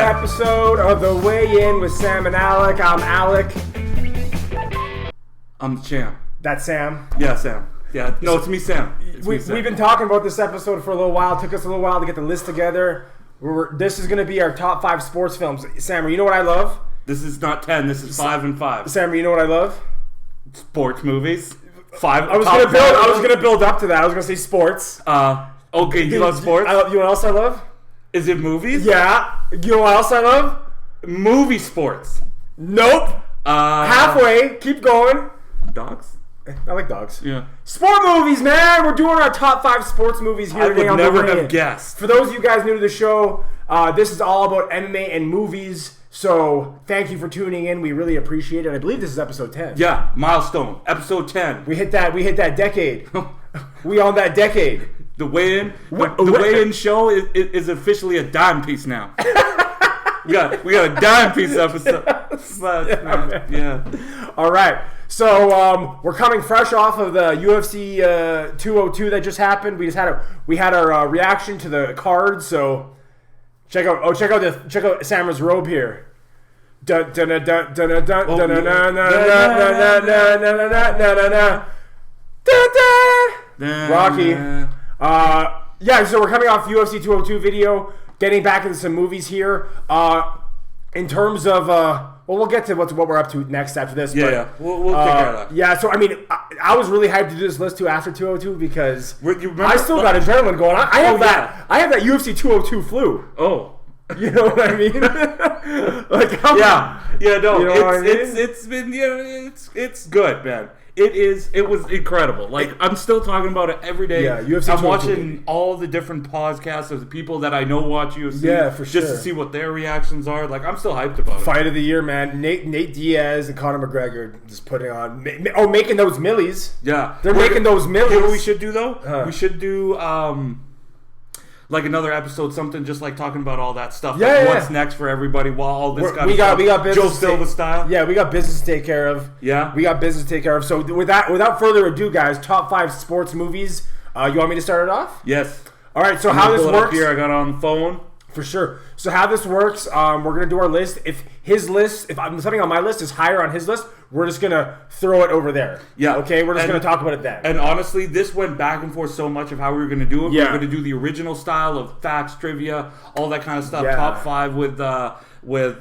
episode of The Weigh In with Sam and Alec. I'm Alec. I'm the champ. That's Sam. Yeah, Sam. Yeah, no, it's me, Sam. We've been talking about this episode for a little while. It took us a little while to get the list together. This is going to be our top 5 sports films. Sam, you know what I love? This is not 10. This is 5 and 5. Sam, you know what I love? Sports movies. 5. I was going to build up to that. I was going to say sports. Okay, you love sports? You know what else I love? Is it movies? Yeah. You know what else I love? Movie sports. Nope. Halfway. Keep going. Dogs? I like dogs. Yeah. Sport movies, man! We're doing our top 5 sports movies here today. I would never have guessed. For those of you guys new to the show, this is all about MMA and movies. So thank you for tuning in. We really appreciate it. I believe this is episode 10. Yeah, milestone. Episode 10. We hit that decade. We on that decade. The weigh-in. The weigh-in show is officially a dime piece now. we got a dime piece episode. Yeah. All right. So we're coming fresh off of the UFC 202 that just happened. We had our reaction to the card. So check out Sam's robe here. Rocky. Yeah, so we're coming off UFC 202 video, getting back into some movies here. In terms of, we'll get to what we're up to next after this. Yeah, we'll take care of that. Yeah, so I mean, I was really hyped to do this list too after 202 because I still got adrenaline going. I have that UFC 202 flu. Oh. You know what I mean? It's been it's good, man. It was incredible. Like, I'm still talking about it every day. Yeah, UFC I'm watching all the different podcasts of the people that I know watch UFC. Yeah, for sure. Just to see what their reactions are. Like, I'm still hyped about it. Fight of the year, man. Nate Diaz and Conor McGregor just putting on making those millies. Yeah, they're making those millies. You know what we should do though? We should do like another episode, something just like talking about all that stuff. Yeah, like what's next for everybody while all this we got business Joe Silva style. Yeah, we got business to take care of. Yeah. We got business to take care of. So without further ado, guys, top 5 sports movies. You want me to start it off? Yes. All right, so how this works here, I got it on the phone. For sure. So how this works, we're going to do our list. If something on my list is higher on his list, we're just going to throw it over there. Yeah. Okay, we're just going to talk about it then. And honestly, this went back and forth so much of how we were going to do it. Yeah. We were going to do the original style of facts, trivia, all that kind of stuff. Yeah. Top 5 with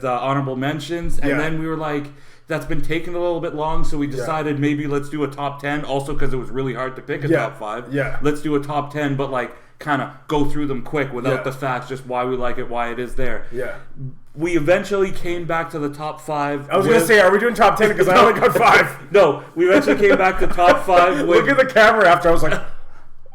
honorable mentions. And then we were like, that's been taking a little bit long, so we decided maybe let's do a top 10. Also because it was really hard to pick a top 5. Yeah. Let's do a top 10, but like kind of go through them quick without the facts, just why we like it, why it is there. Yeah. We eventually came back to the top 5. I was going to say, are we doing top 10? Because I only got 5. No, we eventually came back to top 5. Look at the camera after. I was like,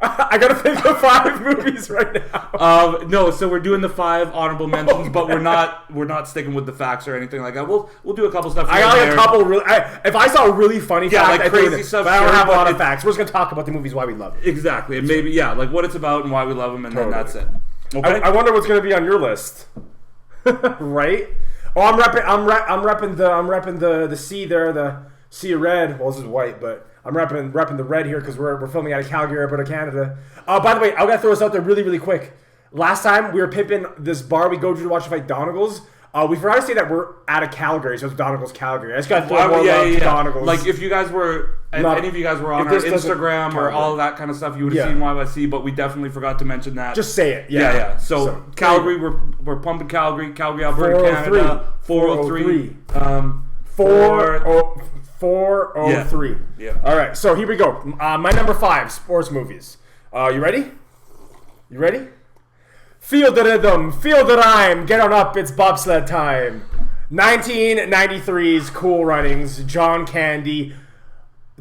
I got to think of 5 movies right now. No, so we're doing the 5 honorable mentions, but we're not sticking with the facts or anything like that. We'll do a couple stuff. I got a couple really. If I saw a really funny fact, like crazy stuff. But I don't have a lot of facts. We're just gonna talk about the movies, why we love it. Exactly, and maybe like what it's about and why we love them, and then that's it. Okay. I wonder what's gonna be on your list. Right? Oh, I'm repping the C there, the sea of red. Well, this is white, but I'm repping the red here because we're filming out of Calgary, Alberta, Canada. By the way, I gotta throw this out there really, really quick. Last time we were pimping this bar we go to watch the fight Donegal's. We forgot to say that we're out of Calgary, so it's Donegal's Calgary. I just gotta throw more love to Donegal's. Like if you guys were, any of you guys were on our Instagram or all that kind of stuff, you would have seen YYC, but we definitely forgot to mention that. Just say it. Yeah. So Calgary, we're pumping Calgary, Alberta, Canada, 403. 403. Yeah. All right, so here we go. My number 5 sports movies. You ready? Feel the rhythm, feel the rhyme, get on up, it's bobsled time. 1993's Cool Runnings, John Candy,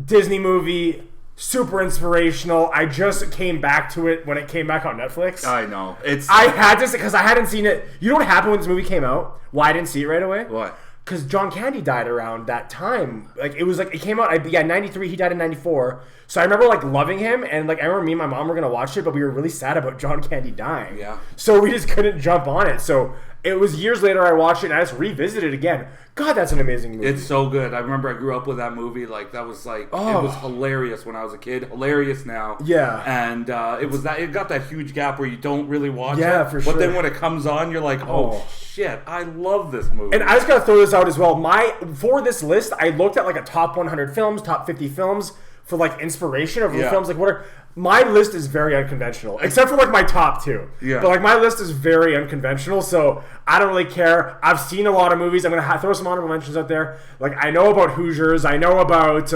Disney movie, super inspirational. I just came back to it when it came back on Netflix. I know. I had to, because I hadn't seen it. You know what happened when this movie came out? Why I didn't see it right away? What? Because John Candy died around that time. Like, it was like, it came out, 93, he died in 94. So I remember, like, loving him, and, like, I remember me and my mom were going to watch it, but we were really sad about John Candy dying. Yeah. So we just couldn't jump on it. So it was years later I watched it and I just revisited it again. God, that's an amazing movie. It's so good. I remember I grew up with that movie. Like that was like it was hilarious when I was a kid. Hilarious now. Yeah. And it got that huge gap where you don't really watch it. Yeah, for sure. But then when it comes on, you're like, oh shit, I love this movie. And I just gotta throw this out as well. For this list, I looked at like a top 100 films, top 50 films for like inspiration of films. Like what are my list is very unconventional, except for like my top 2. Yeah. But like my list is very unconventional, so I don't really care. I've seen a lot of movies. I'm gonna throw some honorable mentions out there. Like I know about Hoosiers. I know about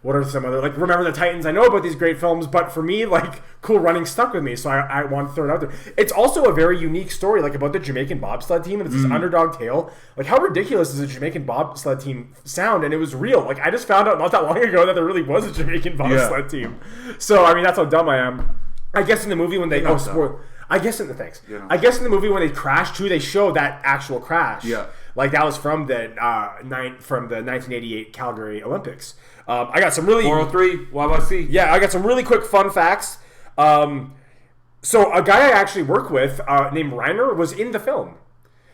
what are some other like Remember the Titans. I know about these great films, but for me, like Cool Running stuck with me, so I want to throw it out there. It's also a very unique story, like about the Jamaican bobsled team, and it's this underdog tale. Like how ridiculous does a Jamaican bobsled team sound? And it was real. Like I just found out not that long ago that there really was a Jamaican bobsled team. So I mean that's how dumb I am. I guess in the movie when they I guess in the movie when they crash too, they show that actual crash. Yeah. Like that was from the 1988 Calgary Olympics. I got some really 403 YYC. Yeah, I got some really quick fun facts. So a guy I actually work with named Reiner was in the film.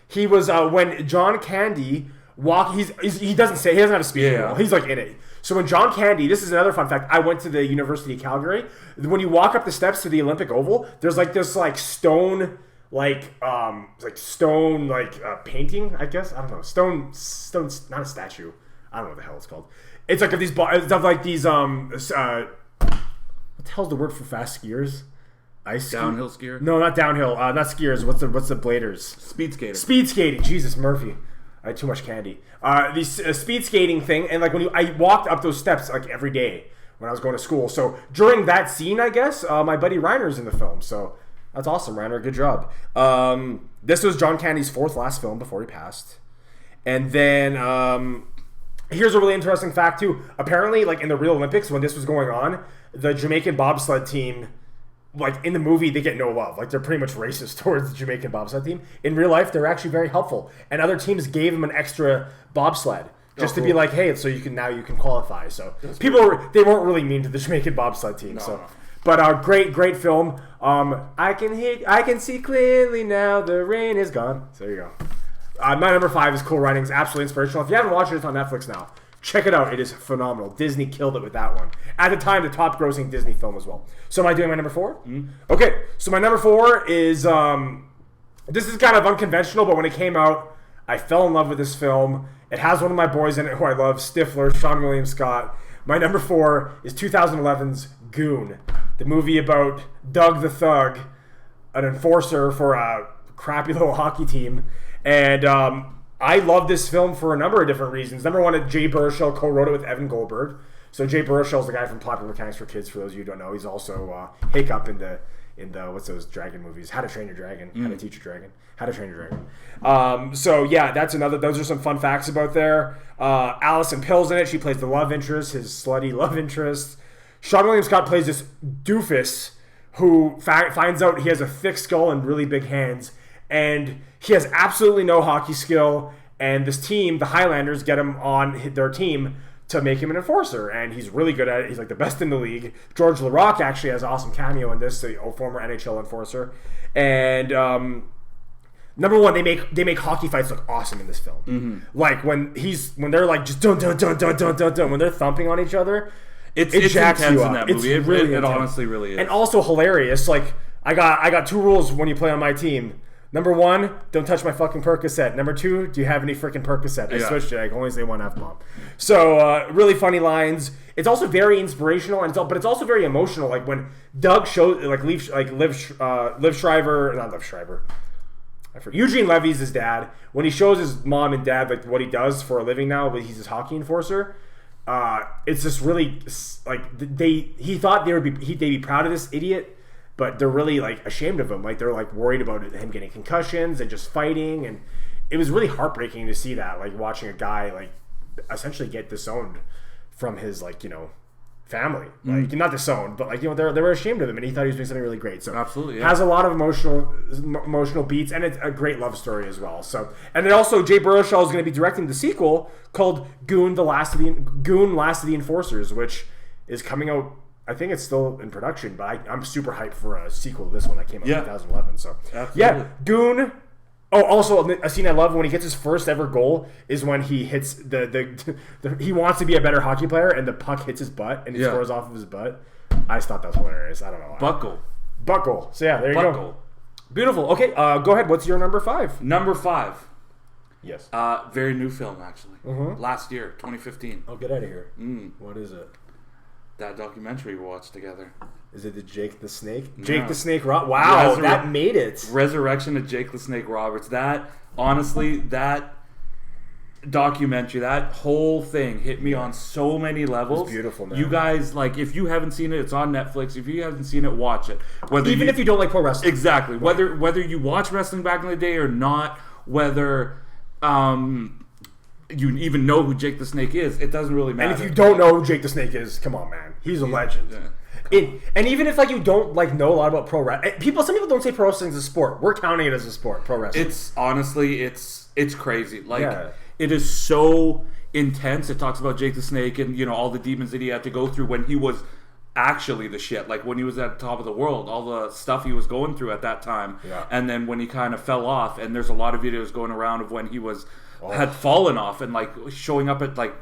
He was when John Candy he doesn't have a speaking role. He's like in it. So when John Candy, this is another fun fact. I went to the University of Calgary. When you walk up the steps to the Olympic Oval, there's like this like stone. Painting, I guess. I don't know. Stone, not a statue. I don't know what the hell it's called. It's like these stuff like these what the hell's the word for fast skiers? Downhill skier? No, not downhill. Not skiers. What's the bladers? Speed skating. Speed skating. Jesus Murphy. I had too much candy. These speed skating thing, and like I walked up those steps like every day when I was going to school. So during that scene, I guess my buddy Reiner's in the film. So that's awesome, Reiner. Good job. This was John Candy's fourth last film before he passed. And then here's a really interesting fact too. Apparently, like in the real Olympics, when this was going on, the Jamaican bobsled team, like in the movie, they get no love. Like they're pretty much racist towards the Jamaican bobsled team. In real life, they're actually very helpful. And other teams gave them an extra bobsled just to be like, hey, so you can qualify. So they weren't really mean to the Jamaican bobsled team. No. But great film. I can see clearly now. The rain is gone. So there you go. My number 5 is Cool Runnings. Absolutely inspirational. If you haven't watched it, it's on Netflix now. Check it out. It is phenomenal. Disney killed it with that one. At the time, the top grossing Disney film as well. So am I doing my number 4? Mm-hmm. Okay. So my number 4 is this is kind of unconventional, but when it came out, I fell in love with this film. It has one of my boys in it who I love, Stifler, Sean William Scott. My number 4 is 2011's Goon, the movie about Doug the Thug, an enforcer for a crappy little hockey team. And I love this film for a number of different reasons. Number one, Jay Baruchel co-wrote it with Evan Goldberg. So Jay Baruchel is the guy from Popular Mechanics for Kids, for those of you who don't know. He's also Hiccup in the what's those dragon movies? How to Train Your Dragon, How to Teach Your Dragon, How to Train Your Dragon. So yeah, that's another. Those are some fun facts about there. Allison Pill's in it. She plays the love interest, his slutty love interest. Sean William Scott plays this doofus who finds out he has a thick skull and really big hands, and he has absolutely no hockey skill. And this team, the Highlanders, get him on their team to make him an enforcer, and he's really good at it. He's like the best in the league. George LaRocque actually has an awesome cameo in this, a former NHL enforcer. And number one, they make hockey fights look awesome in this film. Mm-hmm. Like when they're like just dun dun dun dun dun dun dun when they're thumping on each other. It's jacks intense you up. In that movie. It honestly really is. And also hilarious. Like I got 2 rules when you play on my team. Number 1, don't touch my fucking Percocet. Number 2, do you have any freaking Percocet? I switched it. I can only say one F-bomb. So really funny lines. It's also very inspirational, but it's also very emotional. Like when Doug shows, Eugene Levy's his dad. When he shows his mom and dad like what he does for a living now, but he's his hockey enforcer. It's just really like he thought they'd be proud of this idiot. But they're really like ashamed of him. Like they're like worried about him getting concussions and just fighting. And it was really heartbreaking to see that, like watching a guy like essentially get disowned from his family. Like not disowned, but like they were ashamed of him, and he thought he was doing something really great. So absolutely, has a lot of emotional beats, and it's a great love story as well. So and then also Jay Baruchel is going to be directing the sequel called Goon: Last of the Enforcers, which is coming out. I think it's still in production, but I'm super hyped for a sequel to this one that came out in 2011. So absolutely. Yeah, Goon, Oh, also a scene I love when he gets his first ever goal is when he hits he wants to be a better hockey player and the puck hits his butt and he scores off of his butt. I just thought that was hilarious. I don't know why. Buckle. So yeah, there you go. Beautiful. Okay, go ahead. What's your number 5? Number 5. Yes. Very new film, actually. Last year, 2015. Oh, get out of here. What is it? That documentary we watched together. Is it the Jake the Snake? No. Jake the Snake Wow, that made it. Resurrection of Jake the Snake Roberts. That, honestly, that documentary, that whole thing hit me on so many levels. It's beautiful, man. You guys, like, if you haven't seen it, it's on Netflix. If you haven't seen it, watch it. Even if you don't like pro wrestling. Exactly. Whether you watch wrestling back in the day or not, whether you even know who Jake the Snake is, it doesn't really matter. And if you don't know who Jake the Snake is, come on, man. He's a legend. Yeah. And even if like you don't like know a lot about pro wrestling, some people don't say pro wrestling is a sport. We're counting it as a sport, pro wrestling. It's honestly, it's crazy. Like it is so intense. It talks about Jake the Snake and all the demons that he had to go through when he was actually the shit. Like when he was at the top of the world, all the stuff he was going through at that time. Yeah. And then when he kind of fell off, and there's a lot of videos going around of when he was had fallen off and like showing up at like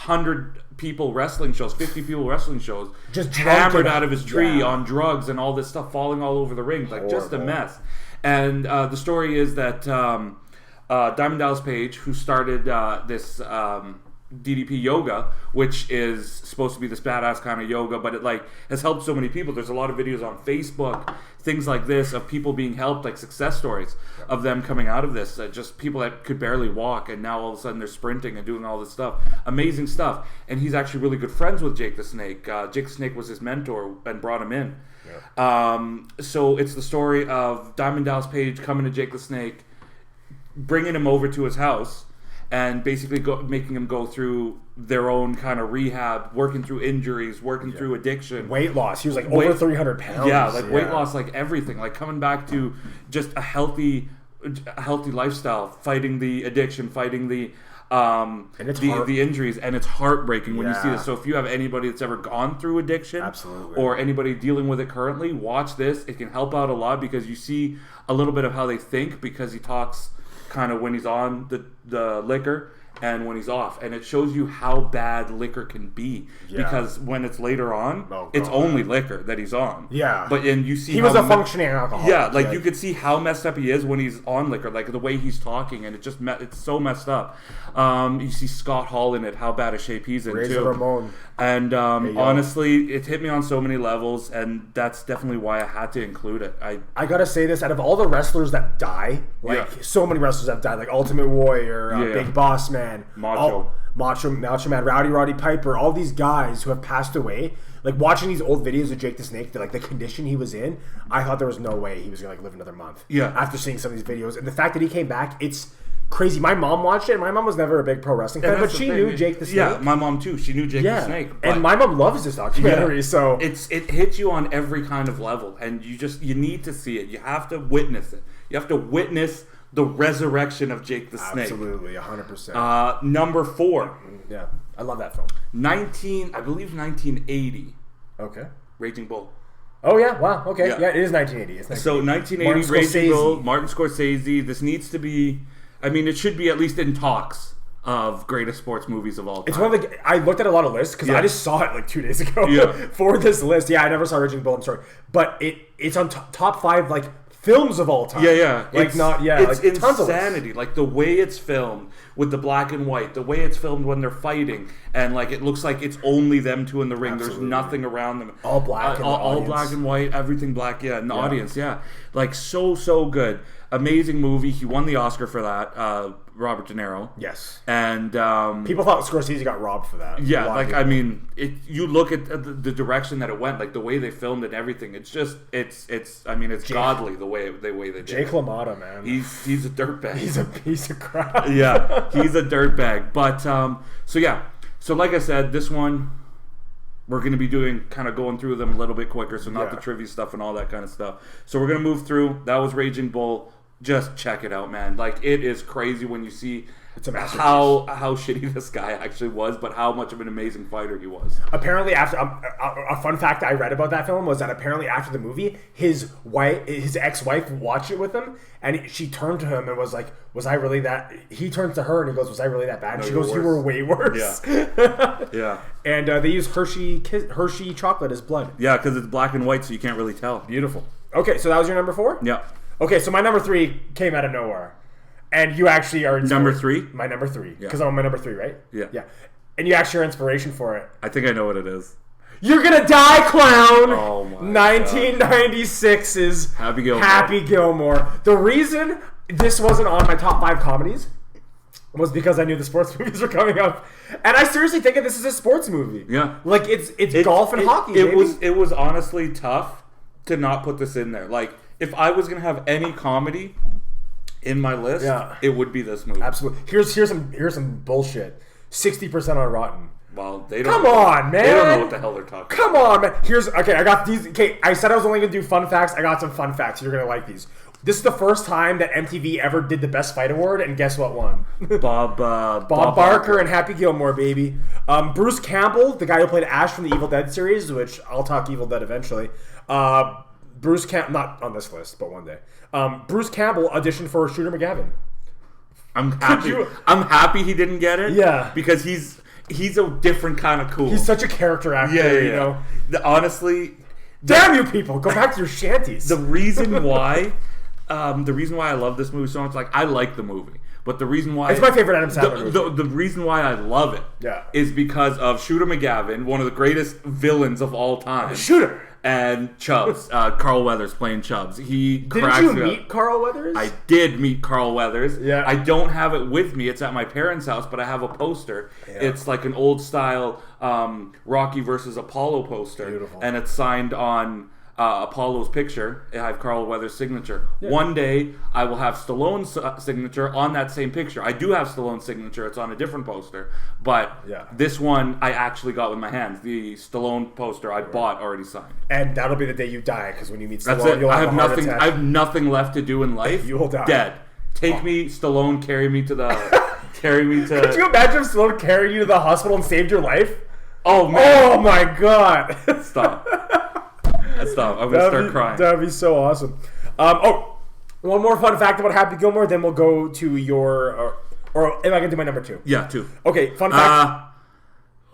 100 people wrestling shows, 50 people wrestling shows, just hammered out of his tree on drugs and all this stuff, falling all over the ring, like just a mess. And the story is that Diamond Dallas Page, who started this DDP yoga, which is supposed to be this badass kind of yoga, but it like has helped so many people. There's a lot of videos on Facebook, things like this, of people being helped, like success stories of them coming out of this, just people that could barely walk and now all of a sudden they're sprinting and doing all this stuff, amazing stuff. And he's actually really good friends with Jake the Snake. Jake the Snake was his mentor and brought him in. So it's the story of Diamond Dallas Page coming to Jake the Snake, bringing him over to his house, and basically making them go through their own kind of rehab, working through injuries, working through addiction. Weight loss. He was like over 300 pounds. Yeah, like weight loss, like everything. Like coming back to just a healthy lifestyle, fighting the addiction, fighting the injuries. And it's heartbreaking when you see this. So if you have anybody that's ever gone through addiction, or anybody dealing with it currently, watch this. It can help out a lot because you see a little bit of how they think, because he talks kind of when he's on the liquor and when he's off, and it shows you how bad liquor can be, because when it's later on, it's only liquor that he's on. But you see he was a functioning alcoholic. You could see how messed up he is when he's on liquor, like the way he's talking, and it's so messed up. You see Scott Hall in it, how bad a shape he's in too. Ramon. And honestly, it hit me on so many levels, and that's definitely why I had to include it. I gotta say this: out of all the wrestlers that die, so many wrestlers have died, like Ultimate Warrior, Big Boss Man, Macho Man, Roddy Piper, all these guys who have passed away. Like watching these old videos of Jake the Snake, like the condition he was in, I thought there was no way he was gonna live another month. After seeing some of these videos, and the fact that he came back, it's crazy. My mom watched it, and my mom was never a big pro wrestling fan, but she knew Jake the Snake. Yeah, my mom too. She knew Jake the Snake. And my mom loves this documentary, so it hits you on every kind of level, and you need to see it. You have to witness it. You have to witness the resurrection of Jake the Snake. Absolutely, 100%. Number 4. Yeah, I love that film. 1980. Okay. Raging Bull. Oh yeah, wow. Okay, yeah, it is 1980. It's 1980. So 1980, Raging Bull, Martin Scorsese. This needs to be. I mean, it should be at least in talks of greatest sports movies of all time. It's one of the. I looked at a lot of lists because I just saw it like 2 days ago for this list. Yeah, I never saw Raging Bull. I'm sorry, but it's on top 5 like films of all time. Like it's like insanity. Like the way it's filmed with the black and white, the way it's filmed when they're fighting, and like it looks like it's only them two in the ring. Absolutely. There's nothing around them. All black, all black and white, everything black. Yeah, in the audience. Yeah, like so good. Amazing movie. He won the Oscar for that. Robert De Niro. Yes. And people thought Scorsese got robbed for that. Yeah, like I mean, you look at the direction that it went, like the way they filmed and everything. It's just it's godly the way they did. Jake LaMotta, man. He's a dirtbag. He's a piece of crap. Yeah, he's a dirtbag. But so like I said, this one we're going to be going through them a little bit quicker, so not the trivia stuff and all that kind of stuff. So we're going to move through. That was Raging Bull. Just check it out, man. Like, it is crazy when you see It's a masterpiece. how shitty this guy actually was, but how much of an amazing fighter he was. Apparently, after a fun fact I read about that film was that apparently after the movie, his ex-wife watched it with him, and she turned to him and was like, "Was I really that?" He turns to her and he goes, "Was I really that bad?" And she goes, "You were way worse." Yeah, yeah. And they use Hershey chocolate as blood. Yeah, because it's black and white, so you can't really tell. Beautiful. Okay, so that was your number 4? Yeah. Okay, so my number 3 came out of nowhere. And you actually are... Number 3? My number 3. Because I'm on my number 3, right? Yeah. Yeah. And you actually are inspiration for it. I think I know what it is. You're Gonna Die, Clown! Oh my 1996's Happy Gilmore. The reason this wasn't on my top 5 comedies was because I knew the sports movies were coming up. And I seriously think of this as a sports movie. Yeah. Like, it's golf and hockey, It was honestly tough to not put this in there. Like, if I was going to have any comedy in my list, it would be this movie. Absolutely. Here's some bullshit. 60% on Rotten. Well, they don't. Come on, man. They don't know what the hell they're talking. Come on, man. I got these. Okay, I said I was only gonna do fun facts. I got some fun facts. You're gonna like these. This is the first time that MTV ever did the Best Fight Award, and guess what won? Bob Barker and Happy Gilmore, baby. Bruce Campbell, the guy who played Ash from the Evil Dead series, which I'll talk Evil Dead eventually. Bruce Campbell, not on this list, but one day. Bruce Campbell auditioned for Shooter McGavin. I'm happy he didn't get it. Yeah, because he's a different kind of cool. He's such a character actor. You know. Honestly, damn you people, go back to your shanties. The reason why I love this movie so much, like I like the movie, but the reason why it's my favorite Adam Sandler movie. The reason why I love it, is because of Shooter McGavin, one of the greatest villains of all time. Shooter. And Chubbs, Carl Weathers playing Chubbs. Didn't you meet Carl Weathers? I did meet Carl Weathers. Yeah. I don't have it with me. It's at my parents' house, but I have a poster. Yeah. It's like an old style Rocky versus Apollo poster. Beautiful. And it's signed on Apollo's picture. I have Carl Weathers' signature. Yeah. One day, I will have Stallone's signature on that same picture. I do have Stallone's signature. It's on a different poster. But this one, I actually got with my hands. The Stallone poster I bought already signed. And that'll be the day you die, because when you meet Stallone, that's it. You'll have a heart attack. I have nothing left to do in life. You will die. Dead. Take me, Stallone, carry me to... Could you imagine if Stallone carried you to the hospital and saved your life? Oh, man. Oh, my God. Stop. Stop. I'm going to start crying. That would be so awesome. One more fun fact about Happy Gilmore, then we'll go to your... Or am I going to do my number 2? Yeah, 2. Okay, fun fact.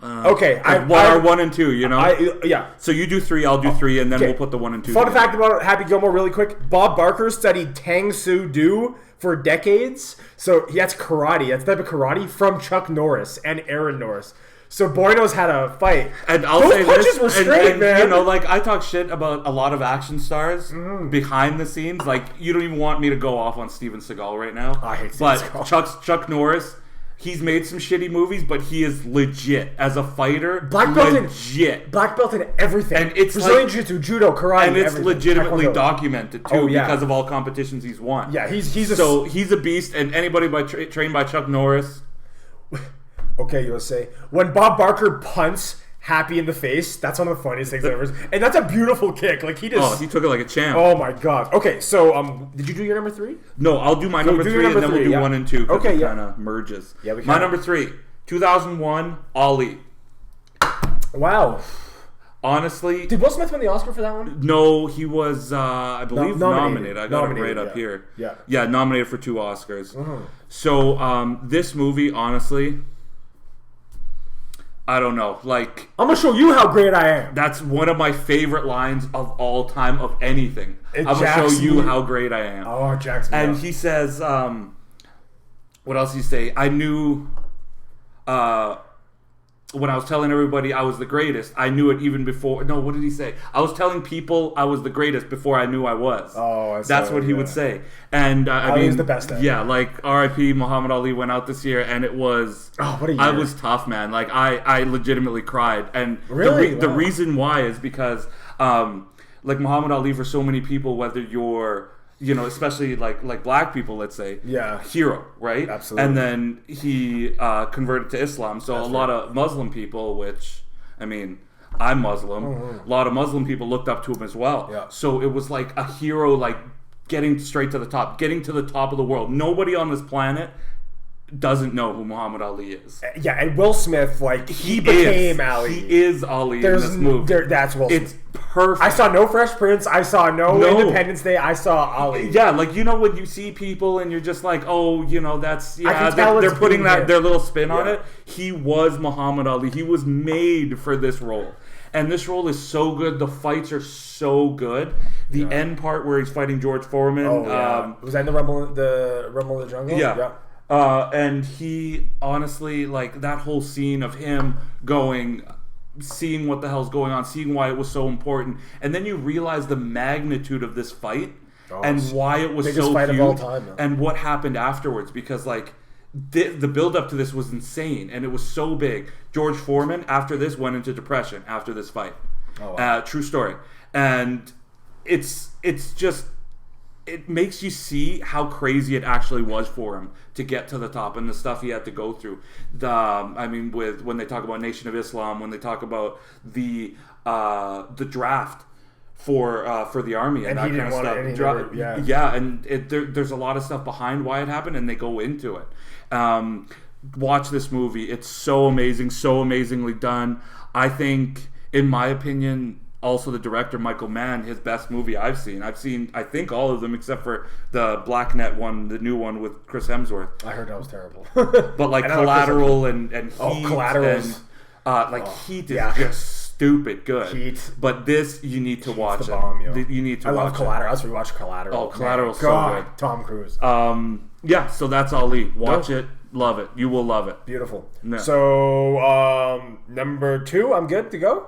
Okay. What are 1 and 2, you know? Yeah. So you do 3, I'll do 3, and then we'll put the 1 and 2 Fun together. fact about Happy Gilmore really quick. Bob Barker studied Tang Soo Do for decades. So that's karate. That's the type of karate from Chuck Norris and Aaron Norris. So boy knows how to fight. And I'll Those say punches this, were straight, man. You know, like I talk shit about a lot of action stars behind the scenes. Like you don't even want me to go off on Steven Seagal right now. I hate Steven Seagal. But Chuck Norris, he's made some shitty movies, but he is legit as a fighter. Black belt in everything. And it's Brazilian Jiu-Jitsu, judo, karate, and it's everything. legitimately documented too because of all competitions he's won. Yeah, he's a beast. And anybody trained by Chuck Norris. Okay, USA. When Bob Barker punts Happy in the face, that's one of the funniest things I've ever seen. And that's a beautiful kick. Like he just... Oh, he took it like a champ. Oh my God. Okay, so did you do your number 3? No, I'll do my number 3 and then we'll do 1 and 2 because it kind of merges. Yeah, we can. My number 3, 2001, Ali. Wow. Honestly... Did Will Smith win the Oscar for that one? No, he was, I believe, nominated. I got it right up here. Yeah. Yeah, nominated for 2 Oscars. So, this movie, honestly... I don't know. Like I'm gonna show you how great I am. That's one of my favorite lines of all time of anything. I'm gonna show you how great I am. Oh, Jackson. And he says, what else did he say? I knew when I was telling everybody I was the greatest, I knew it even before. No, what did he say? I was telling people I was the greatest before I knew I was. Oh, I that's what he would say. And I mean, he was the best. Yeah, like R.I.P. Muhammad Ali went out this year, and it was. Oh, what a year! I was tough, man. Like I legitimately cried, and really the reason why is because like Muhammad Ali, for so many people, whether you're especially like black people, let's say, hero, right? Absolutely. And then he converted to Islam, so a lot of Muslim people, which I mean, I'm Muslim, a lot of Muslim people looked up to him as well. Yeah. So it was like a hero, like getting straight to the top, getting to the top of the world. Nobody on this planet doesn't know who Muhammad Ali is. Yeah, and Will Smith, like, he became Ali. He is Ali in this movie. That's Will Smith. It's perfect. I saw no Fresh Prince. I saw no Independence Day. I saw Ali. Yeah, like, you know when you see people and you're just like, oh, you know, that's, yeah, they're putting their little spin on it. He was Muhammad Ali. He was made for this role. And this role is so good. The fights are so good. The end part where he's fighting George Foreman. Oh, yeah. Was that in the Rumble in the Jungle? Yeah. And he, honestly, like, that whole scene of him seeing what the hell's going on, seeing why it was so important. And then you realize the magnitude of this fight and why it was so fight huge of all time, and what happened afterwards. Because, like, the build-up to this was insane, and it was so big. George Foreman, after this, went into depression after this fight. Oh, wow. True story. And it's just... It makes you see how crazy it actually was for him to get to the top and the stuff he had to go through. When they talk about Nation of Islam, when they talk about the draft for the army and that kind of stuff. There's a lot of stuff behind why it happened, and they go into it. Watch this movie. It's so amazing, so amazingly done. I think, in my opinion, also the director, Michael Mann, his best movie I've seen. I think, all of them except for the Black Net one, the new one with Chris Hemsworth. I heard that was terrible. But, like, Collateral and Heat. Collaterals. Heat is just stupid good. Heat. But this, you need to watch it. Bomb, yo. You need to watch it. I love Collateral. That's where we watch Collateral. Oh, Collateral's so good. Tom Cruise. Yeah, so that's Ali. Watch it. Love it. You will love it. Beautiful. Yeah. So, number 2, I'm good to go?